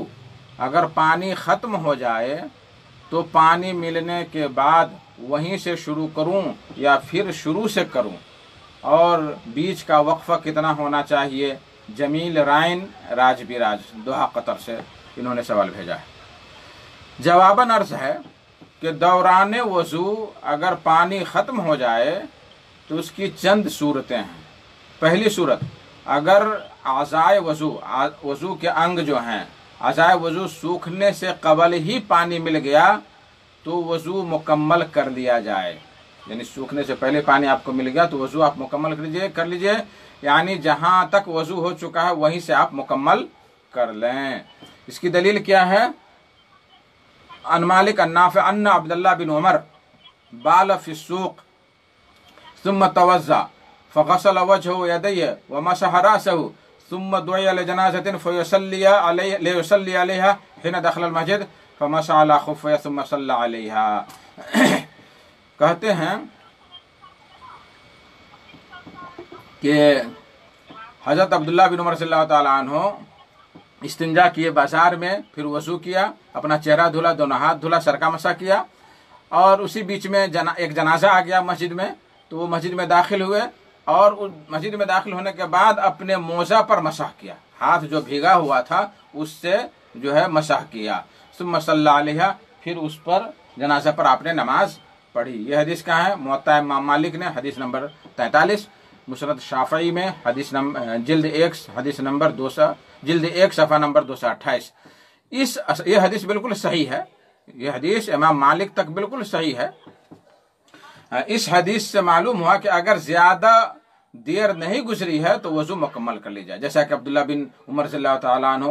اگر پانی ختم ہو جائے تو پانی ملنے کے بعد وہیں سے شروع کروں یا پھر شروع سے کروں، اور بیچ کا وقفہ کتنا ہونا چاہیے؟ جمیل رائن راج بیراج دوحہ قطر سے انہوں نے سوال بھیجا ہے۔ جواباً عرض ہے کہ دوران وضو اگر پانی ختم ہو جائے تو اس کی چند صورتیں ہیں۔ پہلی صورت، اگر اعضائے وضو کے انگ جو ہیں، اعضائے وضو سوکھنے سے قبل ہی پانی مل گیا تو وضو مکمل کر لیا جائے، یعنی سوکھنے سے پہلے پانی آپ کو مل گیا تو وضو آپ مکمل کر لیجئے، یعنی جہاں تک وضو ہو چکا ہے وہیں سے آپ مکمل کر لیں۔ اس کی دلیل کیا ہے؟ عن مالک النافع ان عبداللہ بن عمر بال فی السوق ثم توضأ فغسل وجهه ويديه ومسح رأسه ثم دعي لجنازة ليصلي عليها حين دخل المسجد فمسح على خفيه ثم صلى عليها۔ کہتے ہیں کہ حضرت عبداللہ بن عمر صلی اللہ تعالیٰ عنہ استنجا کیے بازار میں، پھر وضو کیا، اپنا چہرہ دھلا، دونوں ہاتھ دھلا، سر کا مسح کیا، اور اسی بیچ میں ایک جنازہ آ گیا مسجد میں، تو وہ مسجد میں داخل ہوئے اور مسجد میں داخل ہونے کے بعد اپنے موزہ پر مسح کیا، ہاتھ جو بھیگا ہوا تھا اس سے جو ہے مسح کیا، ثم صلی علیہ، پھر اس پر جنازہ پر آپ نے نماز پڑھی۔ یہ حدیث کہاں ہے؟ موطا امام مالک نے حدیث نمبر 43، مسند شافعی میں حدیث نمبر جلد 1 صفحہ نمبر 228۔ یہ حدیث بالکل صحیح ہے، یہ حدیث امام مالک تک بالکل صحیح ہے۔ اس حدیث سے معلوم ہوا کہ اگر زیادہ دیر نہیں گزری ہے تو وضو مکمل کر لی جائے، جیسا کہ عبداللہ بن عمر صلی اللہ تعالیٰ عنہ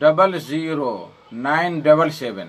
00977,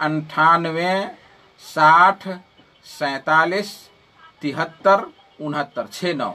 98 60 47 73 69 69,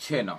69।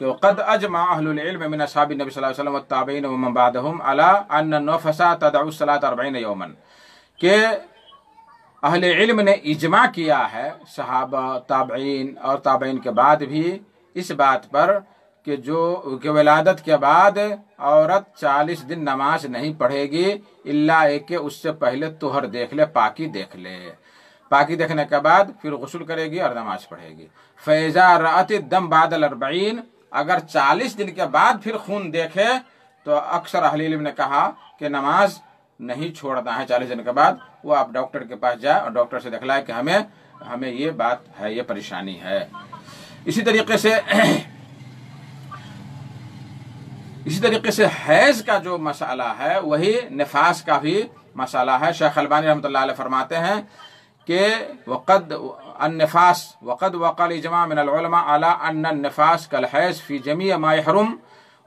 کہ وقد اجمع اہل العلم من اصحاب النبی صلی اللہ علیہ وسلم والتابعین ومن بعدهم على ان النفس تدعو الصلاة 40 یوما، کہ اہل علم نے اجماع کیا ہے، صحابہ، تابعین اور تابعین کے بعد بھی، اس بات پر کہ ولادت کے بعد عورت 40 دن نماز نہیں پڑھے گی الا ایک کہ اس سے پہلے طہر دیکھ لے، پاکی دیکھ لے، پاکی دیکھنے کے بعد پھر غسل کرے گی اور نماز پڑھے گی۔ فَإِذَا رَأَتِ الدَّمَ بَعْدَ الْأَرْبَعِينَ، اگر 40 دن کے بعد پھر خون دیکھے تو اکثر اہل علم نے کہا کہ نماز نہیں چھوڑنا ہے 40 دن کے بعد، وہ آپ ڈاکٹر کے پاس جائے اور ڈاکٹر سے دکھلائے کہ ہمیں یہ بات ہے، یہ پریشانی ہے۔ اسی طریقے سے حیض کا جو مسئلہ ہے وہی نفاس کا بھی مسئلہ ہے۔ شیخ البانی رحمۃ اللہ علیہ فرماتے ہیں کہ وقد وقع الاجماع من العلماء على ان النفاس كالحيض في جميع ما يحرم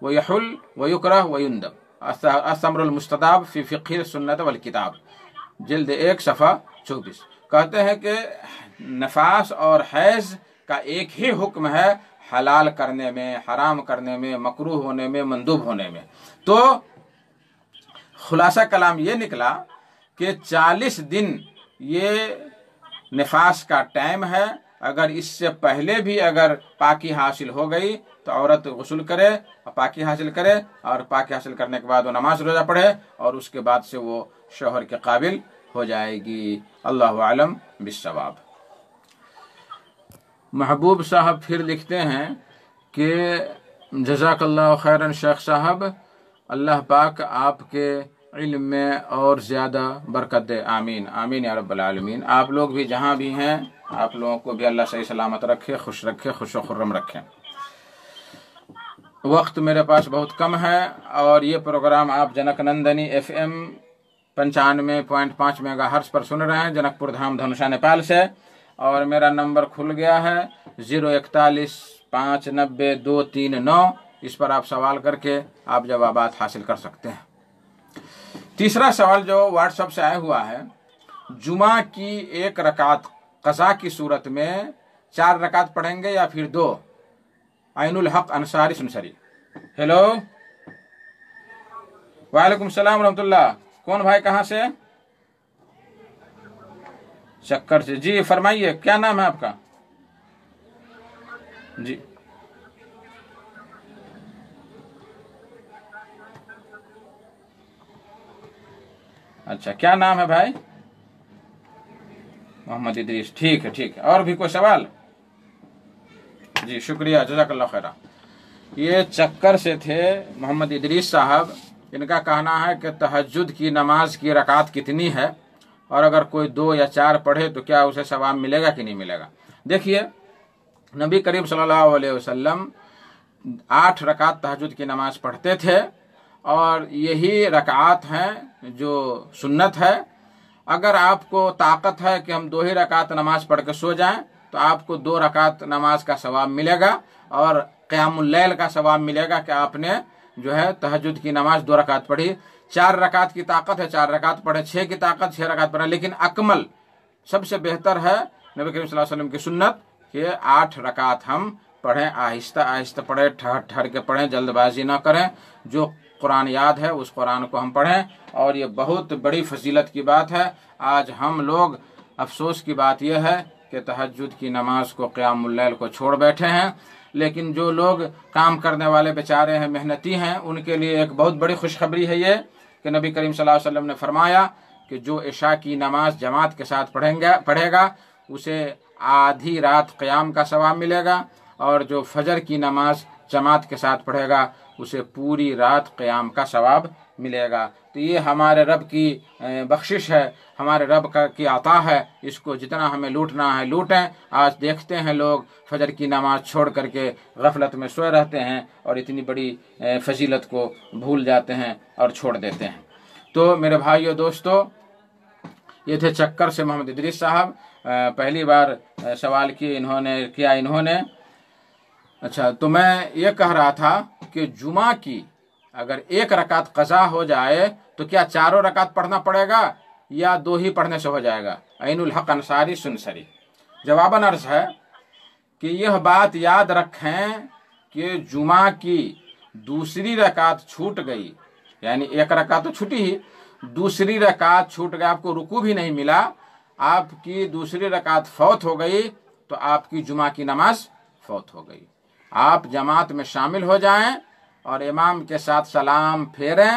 ويحل ويكره ويندب، الثمر المستطاب في فقه السنة والکتاب، جلد 1 صفحہ 24، کہتے ہیں کہ نفاس اور حیض کا ایک ہی حکم ہے، حلال کرنے میں، حرام کرنے میں، مکروہ ہونے میں، مندوب ہونے میں۔ تو خلاصہ کلام یہ نکلا کہ 40 دن یہ نفاس کا ٹائم ہے، اگر اس سے پہلے بھی اگر پاکی حاصل ہو گئی تو عورت غسل کرے، پاکی حاصل کرے، اور پاکی حاصل کرنے کے بعد وہ نماز روزہ پڑھے، اور اس کے بعد سے وہ شوہر کے قابل ہو جائے گی۔ اللہ اعلم بالصواب۔ محبوب صاحب پھر لکھتے ہیں کہ جزاک اللہ خیرن شیخ صاحب، اللہ پاک آپ کے علم میں اور زیادہ برکت دے، آمین آمین یا رب العالمین۔ آپ لوگ بھی جہاں بھی ہیں، آپ لوگوں کو بھی اللہ صحیح سلامت رکھے، خوش رکھے، خوش و خرم رکھے۔ وقت میرے پاس بہت کم ہے، اور یہ پروگرام آپ junk Nandini FM 95.5 mega hertz پر سن رہے ہیں، جنک پور دھام دھنوشا نیپال سے، اور میرا نمبر کھل گیا ہے 041 590 239، اس پر آپ سوال کر کے آپ جوابات حاصل کر سکتے ہیں۔ تیسرا سوال جو واٹس ایپ سے آیا ہوا ہے، جمعہ کی 1 رکعت قضا کی صورت میں 4 رکعت پڑھیں گے یا پھر 2؟ عین الحق انصاری سنسری۔ ہیلو، وعلیکم السلام ورحمۃ اللہ، کون بھائی کہاں سے؟ چکر سے، جی فرمائیے، کیا نام ہے آپ کا؟ جی اچھا، کیا نام ہے بھائی؟ محمد ادریس، ٹھیک ہے ٹھیک ہے۔ اور بھی کوئی سوال؟ جی شکریہ، جزاک اللہ خیرہ۔ یہ چکر سے تھے محمد ادریس صاحب، ان کا کہنا ہے کہ تہجد کی نماز کی رکعت کتنی ہے، اور اگر کوئی 2 یا 4 پڑھے تو کیا اسے ثواب ملے گا کہ نہیں ملے گا؟ دیکھیے، نبی کریم صلی اللہ علیہ وسلم 8 رکعت تہجد کی نماز پڑھتے تھے، اور یہی رکعات ہیں جو سنت ہے۔ اگر آپ کو طاقت ہے کہ ہم 2 ہی رکعت نماز پڑھ کے سو جائیں تو آپ کو 2 رکعت نماز کا ثواب ملے گا، اور قیام اللیل کا ثواب ملے گا کہ آپ نے جو ہے تہجد کی نماز 2 رکعت پڑھی۔ 4 رکعت کی طاقت ہے 4 رکعت پڑھے، 6 کی طاقت 6 رکعت پڑھے، لیکن اکمل سب سے بہتر ہے نبی کریم صلی اللہ علیہ وسلم کی سنت کہ 8 رکعت ہم پڑھیں، آہستہ آہستہ پڑھیں، ٹھہر کے پڑھیں، جلد بازی نہ کریں، جو قرآن یاد ہے اس قرآن کو ہم پڑھیں، اور یہ بہت بڑی فضیلت کی بات ہے۔ آج ہم لوگ، افسوس کی بات یہ ہے کہ تہجد کی نماز کو، قیام اللیل کو چھوڑ بیٹھے ہیں، لیکن جو لوگ کام کرنے والے بیچارے ہیں، محنتی ہیں، ان کے لیے ایک بہت بڑی خوشخبری ہے یہ کہ نبی کریم صلی اللہ علیہ وسلم نے فرمایا کہ جو عشاء کی نماز جماعت کے ساتھ پڑھے گا اسے آدھی رات قیام کا ثواب ملے گا، اور جو فجر کی نماز جماعت کے ساتھ پڑھے گا اسے پوری رات قیام کا ثواب ملے گا۔ تو یہ ہمارے رب کی بخشش ہے، ہمارے رب کی عطا ہے، اس کو جتنا ہمیں لوٹنا ہے لوٹیں۔ آج دیکھتے ہیں لوگ فجر کی نماز چھوڑ کر کے غفلت میں سوئے رہتے ہیں، اور اتنی بڑی فضیلت کو بھول جاتے ہیں اور چھوڑ دیتے ہیں۔ تو میرے بھائیو دوستو، یہ تھے چکر سے محمد ادریس صاحب، پہلی بار سوال کیا انہوں نے۔ اچھا، تو میں یہ کہہ رہا تھا کہ جمعہ کی اگر 1 رکعت قضا ہو جائے تو کیا 4 رکعت پڑھنا پڑے گا یا 2 ہی پڑھنے سے ہو جائے گا؟ عین الحق انصاری سنسری۔ جواباً عرض ہے کہ یہ بات یاد رکھیں کہ جمعہ کی دوسری رکعت چھوٹ گئی، یعنی ایک رکعت تو چھوٹی ہی، دوسری رکعت چھوٹ گئی، آپ کو رکوع بھی نہیں ملا، آپ کی دوسری رکعت فوت ہو گئی، تو آپ کی جمعہ کی نماز فوت ہو گئی۔ آپ جماعت میں شامل ہو جائیں اور امام کے ساتھ سلام پھیریں،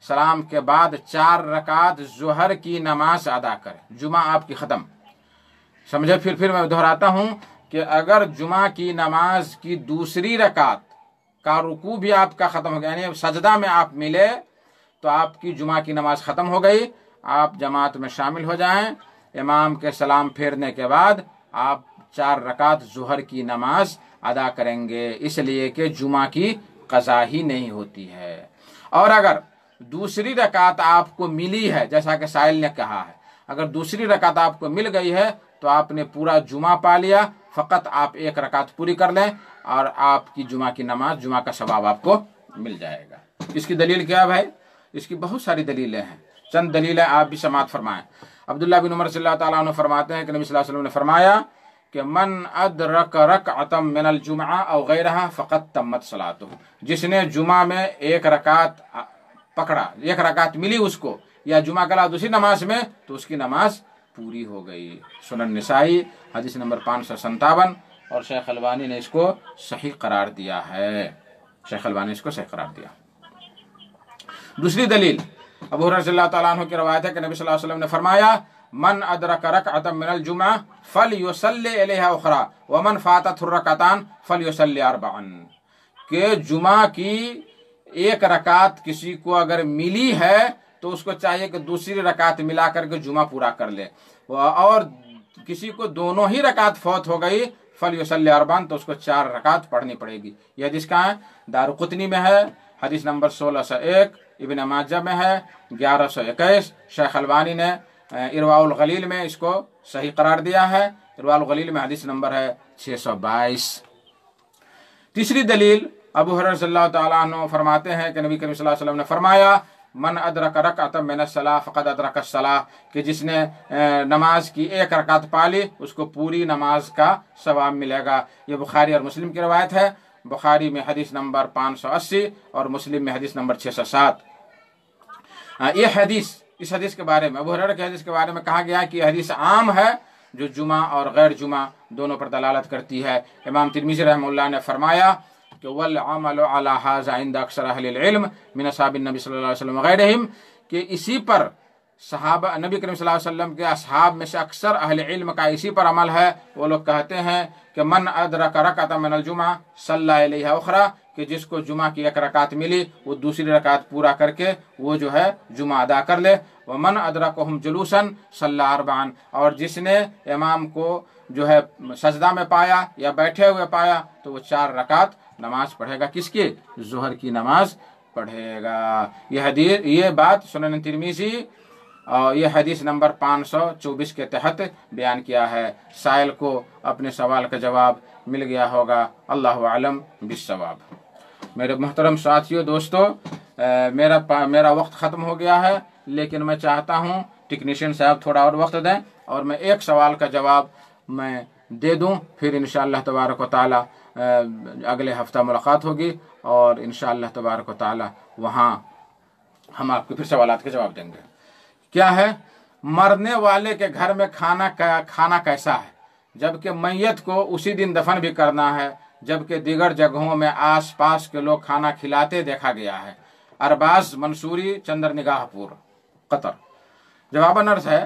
سلام کے بعد 4 رکعت ظہر کی نماز ادا کریں، جمعہ آپ کی ختم۔ سمجھے؟ پھر میں دہراتا ہوں کہ اگر جمعہ کی نماز کی دوسری رکعت کا رکوع بھی آپ کا ختم ہو گیا، یعنی سجدہ میں آپ ملے، تو آپ کی جمعہ کی نماز ختم ہو گئی۔ آپ جماعت میں شامل ہو جائیں، امام کے سلام پھیرنے کے بعد آپ 4 رکعت ظہر کی نماز ادا کریں گے، اس لیے کہ جمعہ کی قضا ہی نہیں ہوتی ہے۔ اور اگر دوسری رکعت آپ کو ملی ہے، جیسا کہ سائل نے کہا ہے، اگر دوسری رکعت آپ کو مل گئی ہے تو آپ نے پورا جمعہ پا لیا، فقط آپ 1 رکعت پوری کر لیں اور آپ کی جمعہ کی نماز، جمعہ کا ثواب آپ کو مل جائے گا۔ اس کی دلیل کیا ہے بھائی؟ اس کی بہت ساری دلیلیں ہیں، چند دلیلیں آپ بھی سماعت فرمائیں۔ عبداللہ بن عمر صلی اللہ تعالیٰ عنہ فرماتے ہیں کہ نبی صلی اللہ علیہ وسلم نے فرمایا کہ من ادرک رکعۃ من الجمعہ او غیرہا فقد تمت صلاتہ، جس نے جمعہ میں 1 رکعت پکڑا، 1 رکعت ملی اس کو، یا جمعہ کلا دوسری نماز میں، تو اس کی نماز پوری ہو گئی۔ سنن نسائی حدیث نمبر 557، اور شیخ البانی نے اس کو صحیح قرار دیا ہے، شیخ البانی نے اس کو صحیح قرار دیا۔ دوسری دلیل ابو ہریرہ رضی اللہ تعالیٰ عنہ کی روایت ہے کہ نبی صلی اللہ علیہ وسلم نے فرمایا من ادرک رکعۃ من الجمعہ فلیصلی الیہا اخری ومن فاتتہ الرکعتان فلیصلی 4، کہ جمعہ کی 1 رکعت کسی کو اگر ملی ہے تو اس کو چاہیے کہ دوسری رکعت ملا کر کے جمعہ پورا کر لے، اور کسی کو دونوں ہی رکعت فوت ہو گئی فلیصلی 4، تو اس کو 4 رکعت پڑھنی پڑے گی۔ یہ حدیث کہاں ہے؟ دارقطنی میں ہے، حدیث نمبر 1601، ابن ماجہ میں ہے 1121۔ شیخ البانی نے ارواء الغلیل میں اس کو صحیح قرار دیا ہے، ارواء الغلیل میں حدیث نمبر ہے 622۔ تیسری دلیل ابو ہریرہ رضی اللہ تعالیٰ عنہ فرماتے ہیں کہ نبی کریم صلی اللہ علیہ وسلم نے فرمایا من ادرک رکعۃ من الصلاۃ فقد ادرک الصلاۃ، کہ جس نے نماز کی 1 رکعت پالی اس کو پوری نماز کا ثواب ملے گا۔ یہ بخاری اور مسلم کی روایت ہے، بخاری میں حدیث نمبر 580 اور مسلم میں حدیث نمبر 607۔ یہ حدیث، اس حدیث کے بارے میں، ابو ہریرہ کی حدیث کے بارے میں کہا گیا ہے کہ یہ حدیث عام ہے جو جمعہ اور غیر جمعہ دونوں پر دلالت کرتی ہے۔ امام ترمذی رحمہ اللہ نے فرمایا کہ والعمل علی ھذا عند اکثر اہل العلم من اصحاب النبی صلی اللہ علیہ وسلم وغیرہم، کہ اسی پر صحابہ نبی کریم صلی اللہ علیہ وسلم کے اصحاب میں سے اکثر اہل علم کا اسی پر عمل ہے۔ وہ لوگ کہتے ہیں کہ من ادرک رکعۃ من الجمعہ صلی علیہ اخری، کہ جس کو جمعہ کی 1 رکعت ملی وہ دوسری رکعت پورا کر کے وہ جو ہے جمعہ ادا کر لے۔ ومن ادرکہم جلوسا صلی 4، اور جس نے امام کو جو ہے سجدہ میں پایا یا بیٹھے ہوئے پایا تو وہ 4 رکعت نماز پڑھے گا، کس کی؟ ظہر کی نماز پڑھے گا۔ یہ بات سنن ترمذی اور یہ حدیث نمبر 524 کے تحت بیان کیا ہے۔ سائل کو اپنے سوال کا جواب مل گیا ہوگا، اللہ اعلم بالصواب۔ میرے محترم ساتھیو، دوستو، میرا وقت ختم ہو گیا ہے، لیکن میں چاہتا ہوں ٹیکنیشین صاحب تھوڑا اور وقت دیں اور میں ایک سوال کا جواب میں دے دوں، پھر انشاءاللہ تبارک و تعالی اگلے ہفتہ ملاقات ہوگی، اور انشاءاللہ تبارک و تعالی وہاں ہم آپ کے پھر سوالات کے جواب دیں گے۔ کیا ہے؟ مرنے والے کے گھر میں کھانا کیسا ہے، جبکہ میت کو اسی دن دفن بھی کرنا ہے، جبکہ دیگر جگہوں میں آس پاس کے لوگ کھانا کھلاتے دیکھا گیا ہے۔ ارباز منصوری، چندر نگاہ پور، قطر۔ جواباً عرض ہے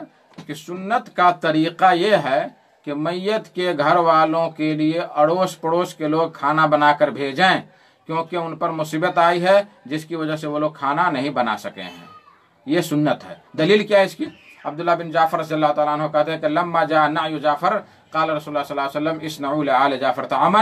کہ سنت کا طریقہ یہ ہے کہ میت کے گھر والوں کے لیے اڑوس پڑوس کے لوگ کھانا بنا کر بھیجیں، کیونکہ ان پر مصیبت آئی ہے جس کی وجہ سے وہ لوگ کھانا نہیں بنا سکے ہیں۔ یہ سنت ہے۔ دلیل کیا ہے اس کی؟ عبداللہ بن جعفر رضی اللہ تعالیٰ عنہ کہتے ہیں کہ لما جاء نعی جعفر قال رسول اللہ صلی اللہ علیہ وسلم اصنعوا لآل جعفر طعاما،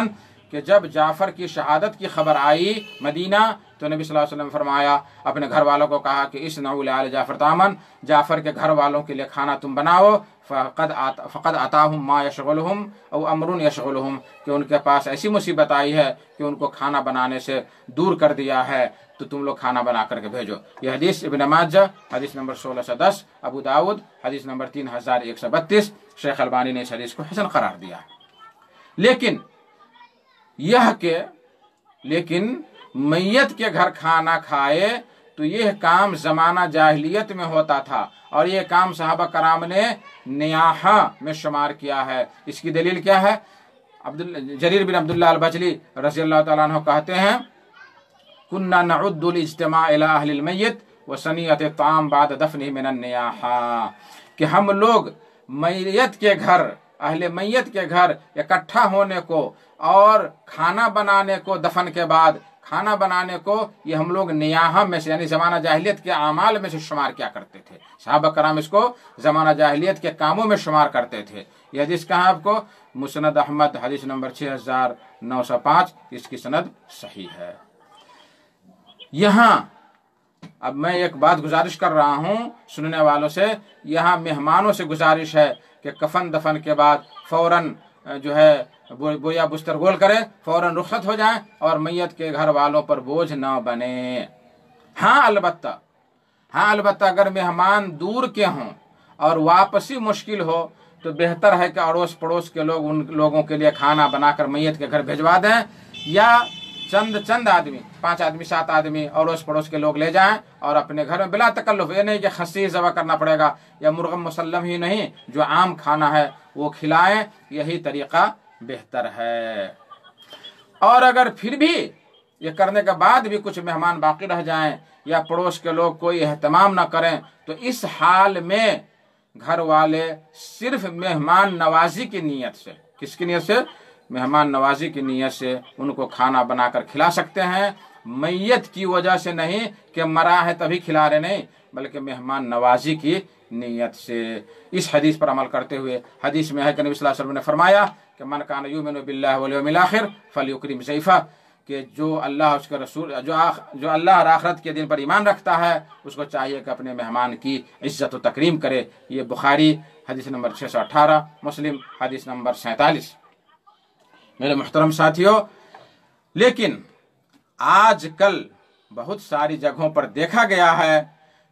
کہ جب جعفر کی شہادت کی خبر آئی مدینہ تو نبی صلی اللہ علیہ وسلم فرمایا، اپنے گھر والوں کو کہا کہ اصنعوا لآل جعفر طعاما، جعفر کے گھر والوں کے لیے کھانا تم بناؤ، فقد اتاہم ما یشغلہم او امر یشغلہم، کہ ان کے پاس ایسی مصیبت آئی ہے کہ ان کو کھانا بنانے سے دور کر دیا ہے، تو تم لوگ کھانا بنا کر کے بھیجو۔ یہ حدیث ابن ماجہ حدیث نمبر 1610، ابو داؤد حدیث نمبر 3132۔ شیخ البانی نے اس حدیث کو حسن قرار دیا۔ لیکن یہ کہ لیکن میت کے گھر کھانا کھائے تو یہ کام زمانہ جاہلیت میں ہوتا تھا اور یہ کام صحابہ کرام نے نیاحہ میں شمار کیا ہے۔ اس کی دلیل کیا ہے؟ جریر بن عبداللہ البجلی رضی اللہ تعالیٰ عنہ کہتے ہیں کننا نعد الاجتماع الى اہل المیت وصنیعۃ الطعام بعد دفنہ من النیاحہ، کہ ہم لوگ میت کے گھر، اہل میت کے گھر اکٹھا ہونے کو اور کھانا بنانے کو، دفن کے بعد کھانا بنانے کو، یہ ہم لوگ نیاحہ میں سے یعنی زمانہ جاہلیت کے اعمال میں سے شمار کیا کرتے تھے۔ صحابہ کرام اس کو زمانہ جاہلیت کے کاموں میں شمار کرتے تھے۔ یہ حدیث کہاں آپ کو؟ مسند احمد حدیث نمبر 6905، اس کی سند صحیح ہے۔ یہاں اب میں ایک بات گزارش کر رہا ہوں سننے والوں سے، یہاں مہمانوں سے گزارش ہے کہ کفن دفن کے بعد فوراً جو ہے بویا بستر گول کریں، فوراً رخصت ہو جائیں اور میت کے گھر والوں پر بوجھ نہ بنے۔ ہاں البتہ اگر مہمان دور کے ہوں اور واپسی مشکل ہو تو بہتر ہے کہ اڑوس پڑوس کے لوگ ان لوگوں کے لیے کھانا بنا کر میت کے گھر بھجوا دیں، یا چند آدمی، 5 آدمی 7 آدمی اڑوس پڑوس کے لوگ لے جائیں اور اپنے گھر میں بلا تکلف، یہ نہیں کہ خصی ذبح کرنا پڑے گا یا مرغ مسلم ہی نہیں، جو عام کھانا ہے وہ کھلائیں، یہی طریقہ بہتر ہے۔ اور اگر پھر بھی یہ کرنے کے بعد بھی کچھ مہمان باقی رہ جائیں یا پڑوس کے لوگ کوئی اہتمام نہ کریں تو اس حال میں گھر والے صرف مہمان نوازی کی نیت سے، کس کی نیت سے؟ مہمان نوازی کی نیت سے ان کو کھانا بنا کر کھلا سکتے ہیں، میت کی وجہ سے نہیں کہ مرا ہے تبھی کھلا رہے، نہیں، بلکہ مہمان نوازی کی نیت سے۔ اس حدیث پر عمل کرتے ہوئے حدیث میں ہے کہ نبی صلی اللہ علیہ وسلم نے فرمایا کہ من کان یؤمن باللہ والیوم الاخر فلیکرم ضیفہ، کہ جو اللہ اس کے رسول جو اللہ اور آخرت کے دن پر ایمان رکھتا ہے اس کو چاہیے کہ اپنے مہمان کی عزت و تکریم کرے۔ یہ بخاری حدیث نمبر 618، مسلم حدیث نمبر 47۔ میرے محترم ساتھیوں، لیکن آج کل بہت ساری جگہوں پر دیکھا گیا ہے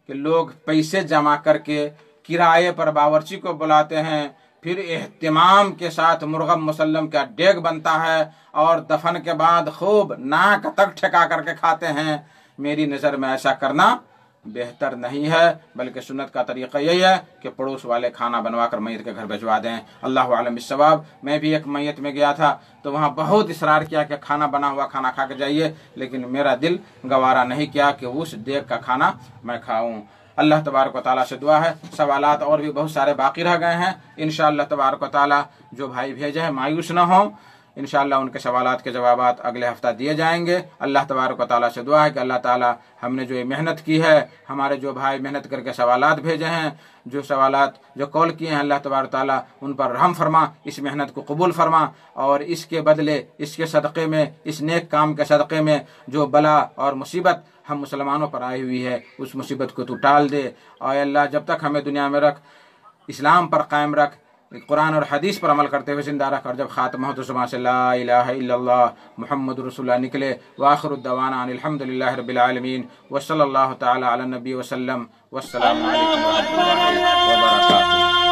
کہ لوگ پیسے جمع کر کے کرائے پر باورچی کو بلاتے ہیں، پھر اہتمام کے ساتھ مرغ مسلم کا ڈیگ بنتا ہے اور دفن کے بعد خوب ناک تک ٹھکا کر کے کھاتے ہیں۔ میری نظر میں ایسا کرنا بہتر نہیں ہے، بلکہ سنت کا طریقہ یہی ہے کہ پڑوس والے کھانا بنوا کر میت کے گھر بھجوا دیں۔ اللہ عالم بالصواب۔ میں بھی ایک میت میں گیا تھا تو وہاں بہت اصرار کیا کہ کھانا بنا ہوا کھانا کھا کے جائیے، لیکن میرا دل گوارا نہیں کیا کہ اس دیگ کا کھانا میں کھاؤں۔ اللہ تبارک و تعالیٰ سے دعا ہے، سوالات اور بھی بہت سارے باقی رہ گئے ہیں، انشاءاللہ تبارک و تعالیٰ جو بھائی بھیجے ہیں مایوس نہ ہوں، انشاءاللہ ان کے سوالات کے جوابات اگلے ہفتہ دیے جائیں گے۔ اللہ تبارک و تعالیٰ سے دعا ہے کہ اللہ تعالیٰ ہم نے جو یہ محنت کی ہے، ہمارے جو بھائی محنت کر کے سوالات بھیجے ہیں، جو سوالات جو کال کیے ہیں، اللہ تبارک و تعالیٰ ان پر رحم فرما، اس محنت کو قبول فرما، اور اس کے بدلے، اس کے صدقے میں، اس نیک کام کے صدقے میں جو بلا اور مصیبت ہم مسلمانوں پر آئی ہوئی ہے اس مصیبت کو تو ٹال دے۔ اور اللہ جب تک ہمیں دنیا میں رکھ، اسلام پر قائم رکھ، قرآن اور حدیث پر عمل کرتے ہوئے زندہ رکھ، اور جب خاتمہ ہو تو زبان سے لا الہ الا اللہ محمد رسول اللہ نکلے۔ وآخر الدعوانا ان الحمد للہ رب العالمین، وصلی اللہ تعالی علی النبی وسلم، والسلام علیکم ورحمۃ اللہ وبرکاتہ۔